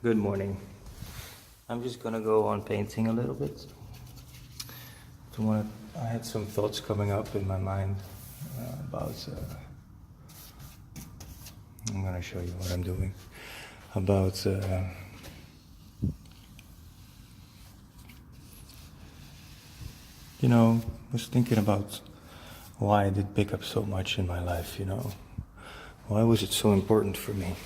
Good morning. I'm just gonna go on painting a little bit. I had some thoughts coming up in my mind about. I'm gonna show you what I'm doing. About. I was thinking about why I did pick up so much in my life. Why was it so important for me?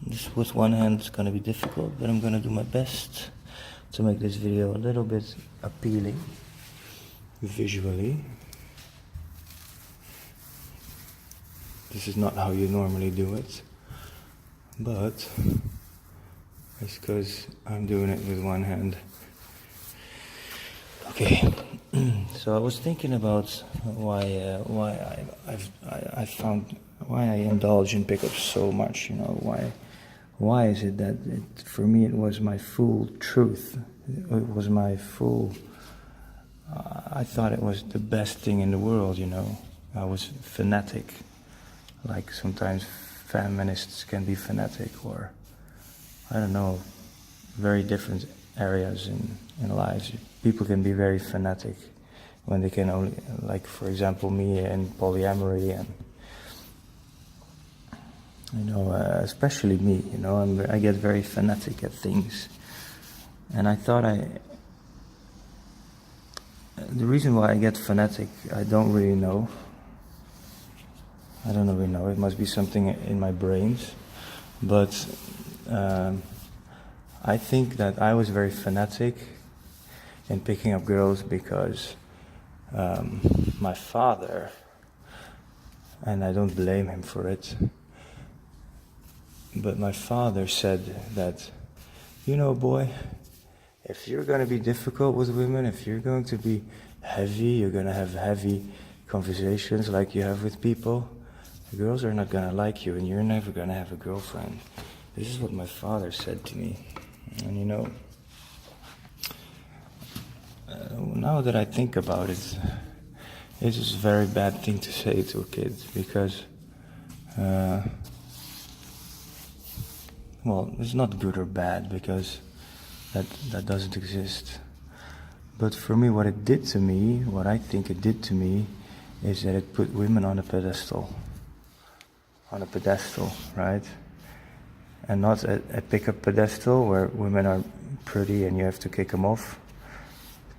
This, with one hand, is gonna be difficult, but I'm gonna do my best to make this video a little bit appealing visually. This is not how you normally do it, but it's because I'm doing it with one hand. Okay, so I was thinking about why I indulge in pickups so much. Why is it that for me it was my full truth? It was my full. I thought it was the best thing in the world. I was fanatic, like sometimes feminists can be fanatic, or I don't know, very different areas in lives. People can be very fanatic when they can only, like for example me in polyamory, and especially me. I get very fanatic at things, and I thought the reason why I get fanatic, I don't really know. It must be something in my brains, but I think that I was very fanatic in picking up girls because my father, and I don't blame him for it, but my father said that, boy, if you're going to be difficult with women, if you're going to be heavy, you're going to have heavy conversations like you have with people, the girls are not going to like you and you're never going to have a girlfriend. This is what my father said to me. And now that I think about it, it's just a very bad thing to say to a kid because, it's not good or bad because that doesn't exist. But for me, what I think it did to me, is that it put women on a pedestal, right? And not a pickup pedestal where women are pretty and you have to kick them off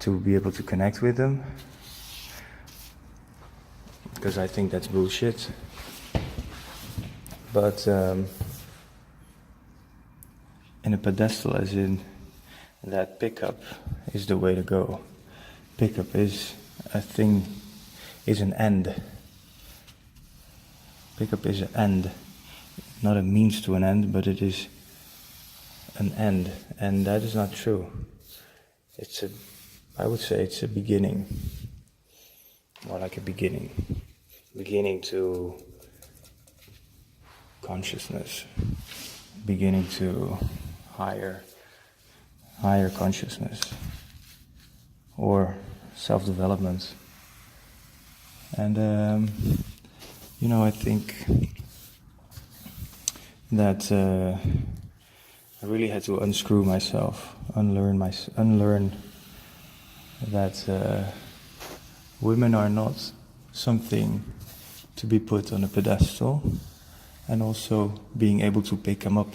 to be able to connect with them, because I think that's bullshit. But in a pedestal, as in that pickup is the way to go. Pickup is a thing, is an end. Pickup is an end, not a means to an end, but it is an end, and that is not true. I would say it's a beginning, more like a beginning to consciousness, beginning to higher consciousness, or self-development. And I think that I really had to unscrew myself, unlearn that women are not something to be put on a pedestal, and also being able to pick them up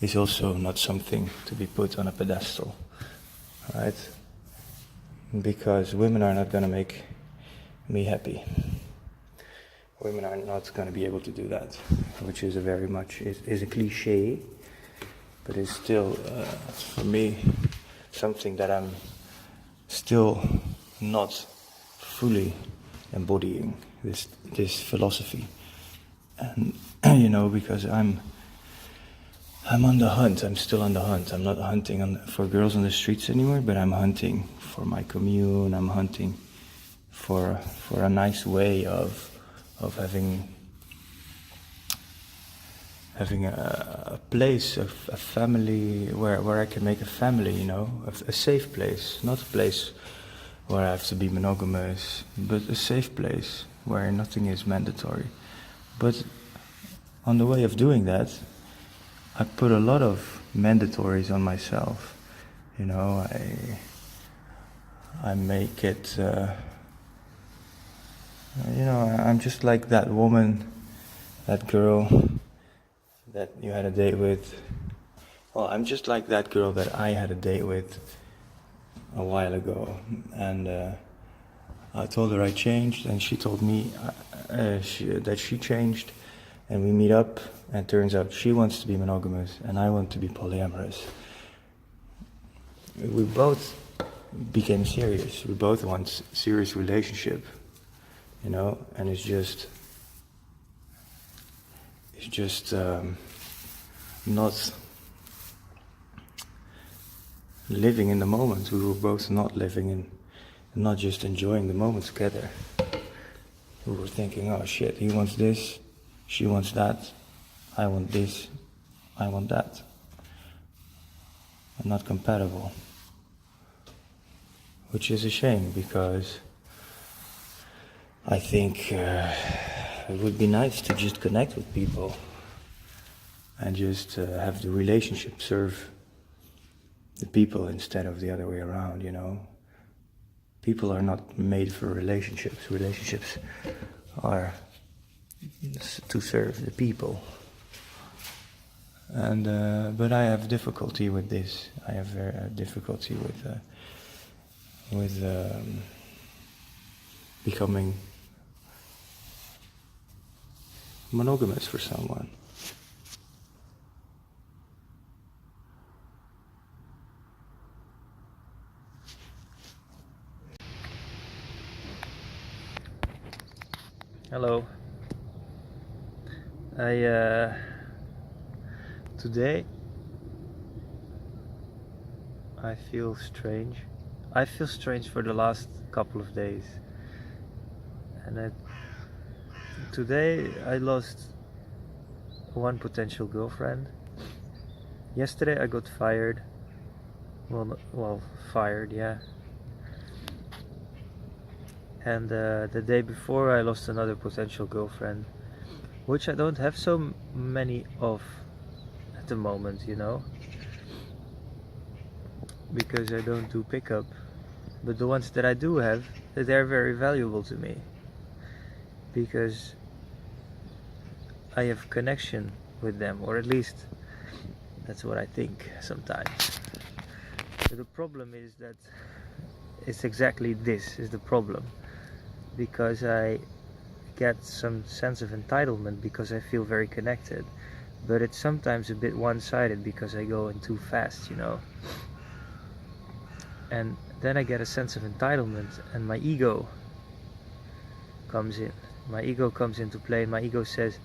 is also not something to be put on a pedestal, right? Because women are not going to make me happy. Women are not going to be able to do that, which is is a cliche, but it's still, for me, something that I'm still not fully embodying, this philosophy. And because I'm on the hunt. I'm still on the hunt. I'm not hunting for girls on the streets anymore, but I'm hunting for my commune. I'm hunting for a nice way of having a place, a family where I can make a family, a safe place, not a place where I have to be monogamous, but a safe place where nothing is mandatory. But on the way of doing that, I put a lot of mandatories on myself. You know, I make it. You know, I'm just like that woman, that girl that you had a date with. Well, I'm just like that girl that I had a date with a while ago, and I told her I changed, and she told me that she changed, and we meet up, and turns out she wants to be monogamous, and I want to be polyamorous. We both became serious. We both want serious relationship, you know, and it's just not living in the moment. We were both not living in, not just enjoying the moment together. We were thinking, oh shit, he wants this, she wants that, I want this, I want that. I'm not compatible. Which is a shame, because I think it would be nice to just connect with people and just have the relationship serve the people instead of the other way around, you know. People are not made for relationships. Relationships are to serve the people. And but I have difficulty with this. I have difficulty with becoming monogamous for someone. Hello. Today I feel strange. I feel strange for the last couple of days, and today I lost one potential girlfriend. Yesterday I got fired. Well, fired, yeah. And the day before I lost another potential girlfriend, which I don't have so many of at the moment, you know, because I don't do pickup. But the ones that I do have, they're very valuable to me, because I have connection with them, or at least that's what I think sometimes. But the problem is that it's exactly this is the problem, because I get some sense of entitlement because I feel very connected, but it's sometimes a bit one-sided because I go in too fast, you know. And then I get a sense of entitlement, and my ego comes in. My ego comes into play. My ego says,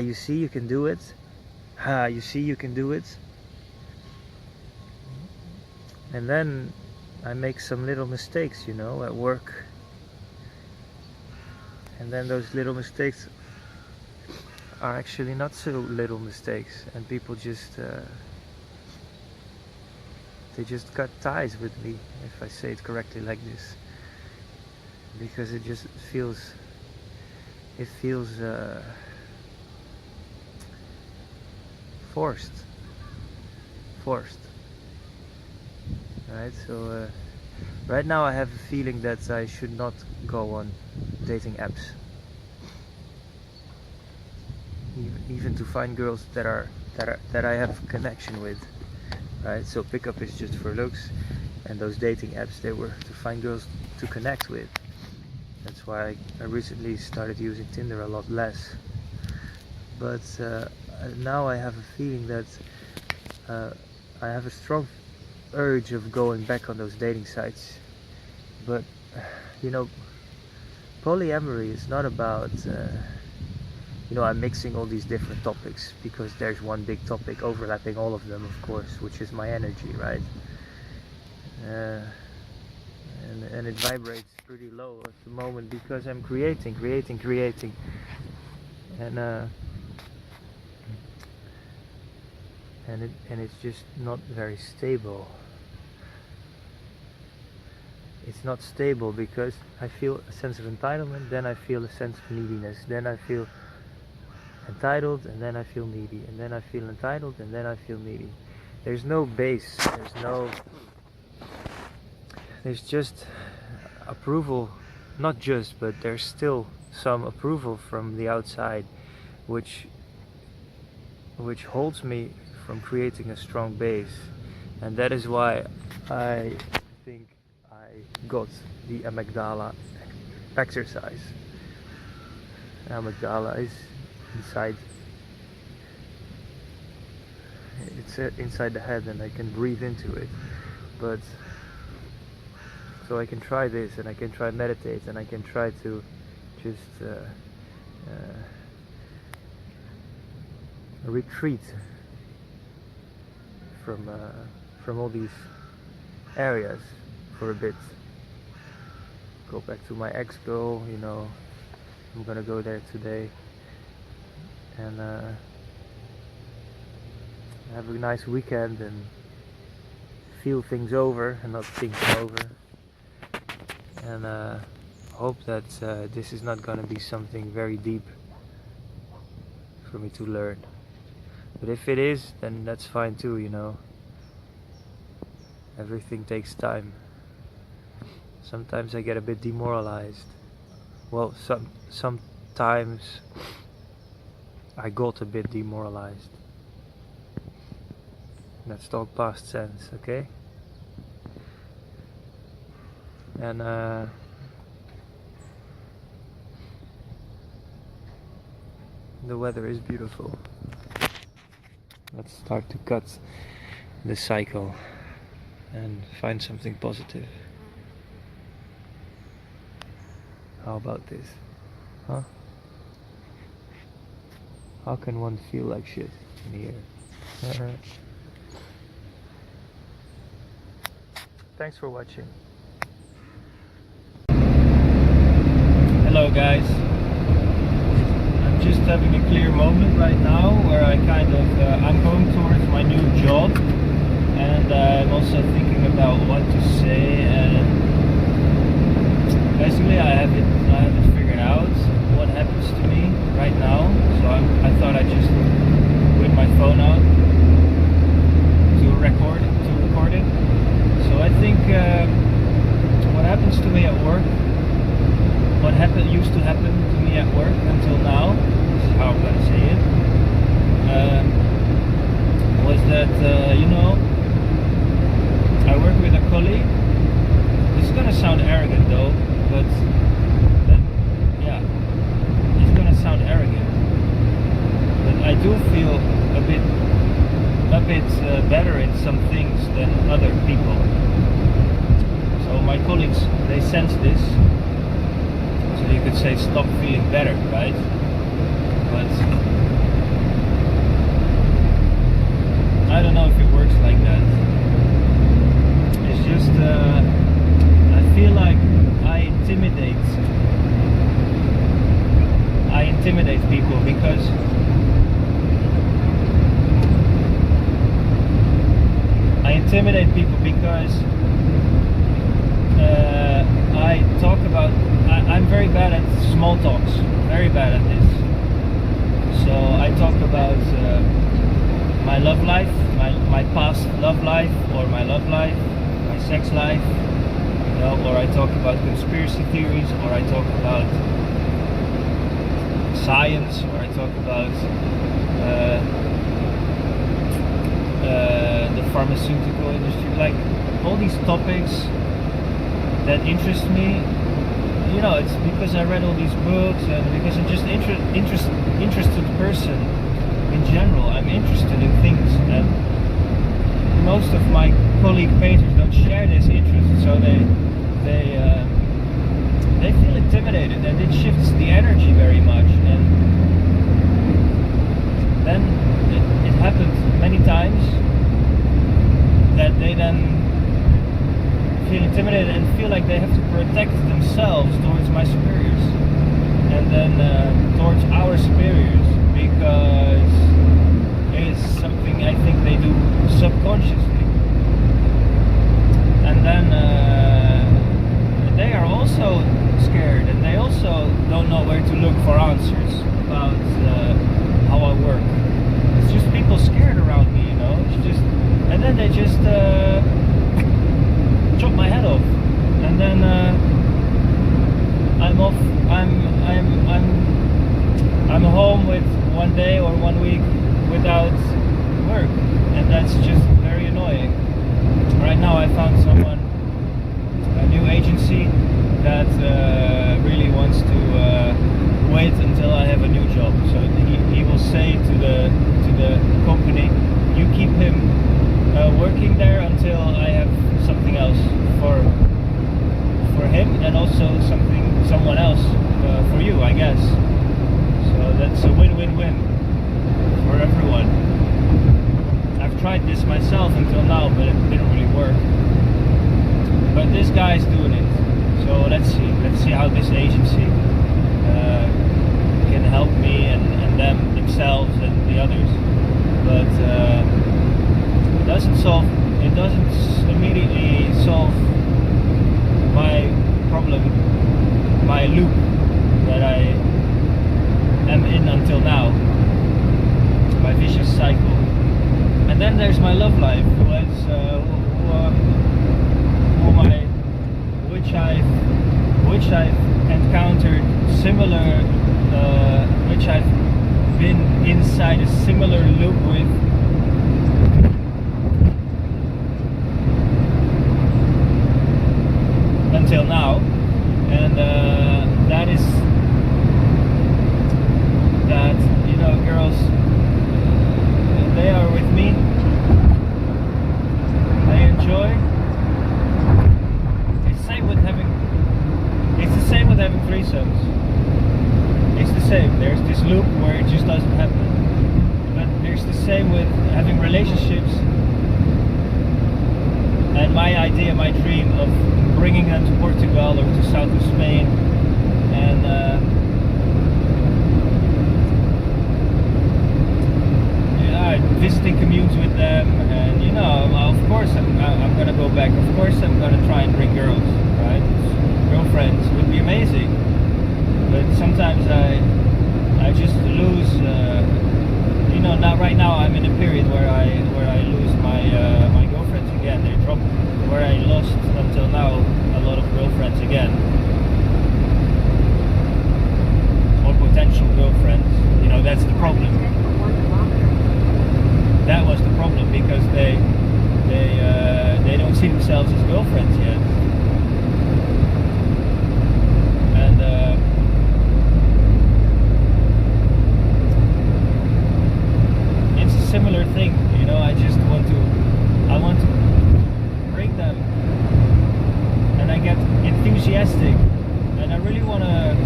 you see you can do it. You see you can do it. And then I make some little mistakes, you know, at work. And then those little mistakes are actually not so little mistakes, and people just they just cut ties with me, if I say it correctly like this, because it just feels forced, right? So right now I have a feeling that I should not go on dating apps, even to find girls that I have connection with, right? So pickup is just for looks, and those dating apps, they were to find girls to connect with. That's why I recently started using Tinder a lot less. But now I have a feeling that I have a strong urge of going back on those dating sites. But you know, polyamory is not about you know, I'm mixing all these different topics because there's one big topic overlapping all of them, of course, which is my energy, right? And it vibrates pretty low at the moment because I'm creating, and it's just not very stable. It's not stable because I feel a sense of entitlement, then I feel a sense of neediness, then I feel, and entitled and then I feel needy, and then I feel entitled and then I feel needy. There's no base, there's just approval, not just, but there's still some approval from the outside, which holds me from creating a strong base. And that is why I think I got the amygdala exercise. Amygdala is inside, it's inside the head, and I can breathe into it. But so I can try this, and I can try meditate, and I can try to just retreat from all these areas for a bit. Go back to my expo, you know, I'm gonna go there today, and have a nice weekend and feel things over and not think them over, and hope that this is not gonna be something very deep for me to learn. But if it is, then that's fine too, you know. Everything takes time. Sometimes I get a bit demoralized. Well, sometimes I got a bit demoralized. Let's talk past tense, okay? And the weather is beautiful. Let's start to cut the cycle and find something positive. How about this? Huh? How can one feel like shit in here? Thanks for watching. Hello guys. I'm just having a clear moment right now where I kind of I'm going towards my new job, and I'm also thinking about what to say, and basically I have it figured out what happens to me right now. So I thought I'd just whip my phone out to record it. So I think what happens to me at work, used to happen to me at work until now, this is how I'm gonna say it, was that you know, I work with a colleague. This is gonna sound arrogant though, but yeah, it's gonna sound arrogant, but I do feel a bit better in some things than other people. So my colleagues, they sense this, so you could say stop feeling better, right? But I don't know if it works like that. It's just I feel like I intimidate people because I talk about, I'm very bad at small talks, very bad at this. So I talk about my love life, my past love life, or my love life, my sex life, you know, or I talk about conspiracy theories, or I talk about science, or I talk about the pharmaceutical industry, like all these topics that interest me. You know, it's because I read all these books, and because I'm just interested person in general. I'm interested in things, and most of my colleague painters don't share this interest, so they feel intimidated, and it shifts the energy very much. And then it happens many times that they then feel intimidated and feel like they have to protect themselves towards my superiors, and then towards our superiors, because it's something I think they do subconsciously. And then they are also scared, and they also don't know where to look for answers about how working there until I have something else for him, and also someone else for you, I guess. So that's a win-win-win for everyone. I've tried this myself until now, but it didn't really work. But this guy's doing it. So let's see how this agency can help me and them themselves and the others. But it doesn't immediately solve my problem, my loop that I am in until now, my vicious cycle. And then there's my love life, which I've encountered similar, which I've been inside a similar loop with. Until now, and that is that, you know, girls, they are with me, I enjoy. It's the same with having threesomes. It's the same. There's this loop where it just doesn't happen, but there's the same with having relationships. And my idea, my dream of bringing them to Portugal or to south of Spain, and visiting communes with them, and you know, of course I'm gonna go back. Of course I'm gonna try and bring girls, right? Girlfriends would be amazing, but sometimes I just lose. You know, not right now. I'm in a period where I lose my my girlfriends again. They drop where I lost until now a lot of girlfriends again, or potential girlfriends. You know, that's the problem. That was the problem, because they don't see themselves as girlfriends yet, and it's a similar thing. You know, I want to bring them, and I get enthusiastic, and I really want to.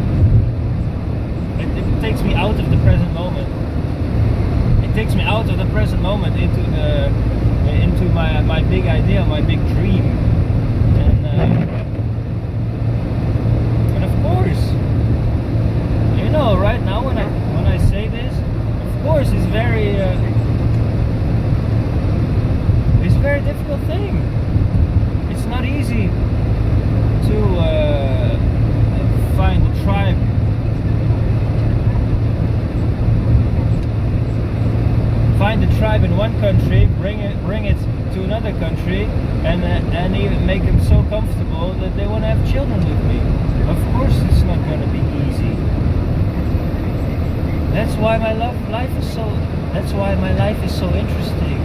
It takes me out of the present moment. It takes me out of the present moment into my big idea, my big dream, and of course, you know, right now when I say this, of course, it's a very difficult thing. It's not easy to find a tribe. Find a tribe in one country, bring it to another country, and even make them so comfortable that they want to have children with me. Of course, it's not going to be easy. That's why my life is so. That's why my life is so interesting.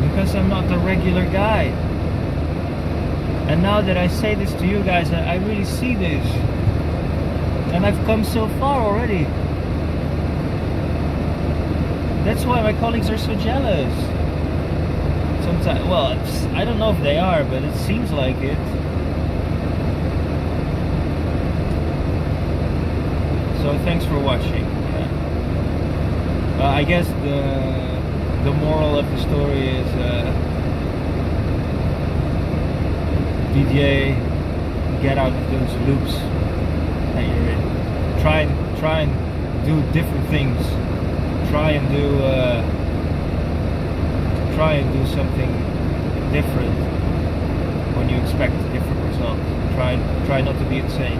Because I'm not a regular guy. And now that I say this to you guys, I really see this, and I've come so far already. That's why my colleagues are so jealous. Sometimes, well, I don't know if they are, but it seems like it. So thanks for watching. Yeah. I guess the moral of the story is DJ, get out of those loops that you're in. Try and do different things. Try and do something different when you expect different results. Try not to be insane.